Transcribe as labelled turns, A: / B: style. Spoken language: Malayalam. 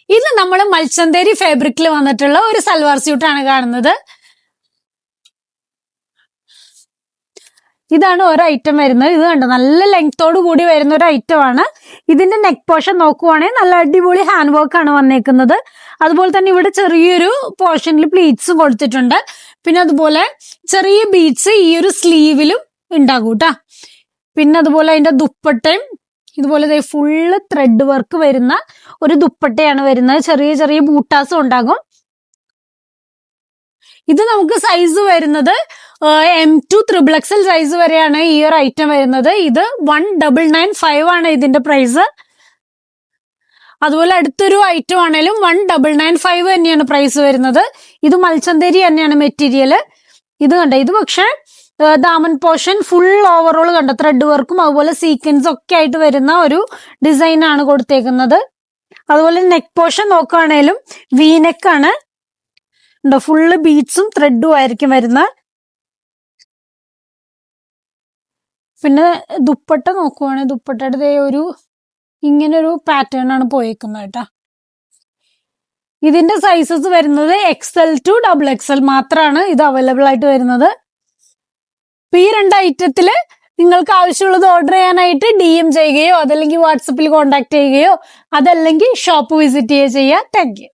A: ഇത് നമ്മൾ മൽച്ചന്തേരി ഫാബ്രിക്കിൽ വന്നിട്ടുള്ള ഒരു സൽവാർ സ്യൂട്ടാണ് കാണുന്നത്. ഇതാണ് ഒരു ഐറ്റം വരുന്നത്. ഇത് കണ്ടോ, നല്ല ലെങ്തോട് കൂടി വരുന്ന ഒരു ഐറ്റം ആണ്. ഇതിന്റെ നെക്ക് പോർഷൻ നോക്കുവാണെങ്കിൽ നല്ല അടിപൊളി ഹാൻഡ് വർക്ക് ആണ് വന്നേക്കുന്നത്. അതുപോലെ തന്നെ ഇവിടെ ചെറിയൊരു പോർഷനിൽ പ്ലീറ്റ്സും കൊടുത്തിട്ടുണ്ട്. പിന്നെ അതുപോലെ ചെറിയ ബീഡ്സ് ഈ ഒരു സ്ലീവിലും ഉണ്ടാകും കേട്ടാ. പിന്നെ അതുപോലെ അതിന്റെ ദുപ്പട്ടയും ഇതുപോലെ ഫുള്ള് ത്രെഡ് വർക്ക് വരുന്ന ഒരു ദുപ്പട്ടയാണ് വരുന്നത്. ചെറിയ ചെറിയ ബൂട്ടാസും ഉണ്ടാകും. ഇത് നമുക്ക് സൈസ് വരുന്നത് M2 XXL സൈസ് വരെയാണ് ഈ ഒരു ഐറ്റം വരുന്നത്. ഇത് 1995 ആണ് ഇതിന്റെ പ്രൈസ്. അതുപോലെ അടുത്തൊരു ഐറ്റം ആണെങ്കിലും 1995 തന്നെയാണ് പ്രൈസ് വരുന്നത്. ഇത് മൽച്ചന്തേരി തന്നെയാണ് മെറ്റീരിയൽ. ഇത് കണ്ട, ഇത് പക്ഷെ ദാമൻ പോർഷൻ ഫുൾ ഓവറോൾ കണ്ട ത്രെഡ് വർക്കും അതുപോലെ സീക്വൻസ് ഒക്കെ ആയിട്ട് വരുന്ന ഒരു ഡിസൈൻ ആണ് കൊടുത്തേക്കുന്നത്. അതുപോലെ നെക്ക് പോർഷൻ നോക്കുകയാണേലും വീനെക്കാണ്, ഫുള്ള് ബീഡ്സും ത്രെഡും ആയിരിക്കും വരുന്ന. പിന്നെ ദുപ്പട്ട നോക്കുവാണെങ്കിൽ ദുപ്പട്ടയുടെ ഒരു ഇങ്ങനൊരു പാറ്റേൺ ആണ് പോയേക്കുന്നത് കേട്ടാ. ഇതിന്റെ സൈസസ് വരുന്നത് XL to XXL മാത്രമാണ് ഇത് അവൈലബിൾ ആയിട്ട് വരുന്നത്. ഈ രണ്ട് ഐറ്റത്തില് നിങ്ങൾക്ക് ആവശ്യമുള്ളത് ഓർഡർ ചെയ്യാനായിട്ട് DM ചെയ്യുകയോ അതല്ലെങ്കിൽ വാട്സപ്പിൽ കോൺടാക്ട് ചെയ്യുകയോ അതല്ലെങ്കിൽ ഷോപ്പ് വിസിറ്റ് ചെയ്യുകയോ ചെയ്യാം. Thank you.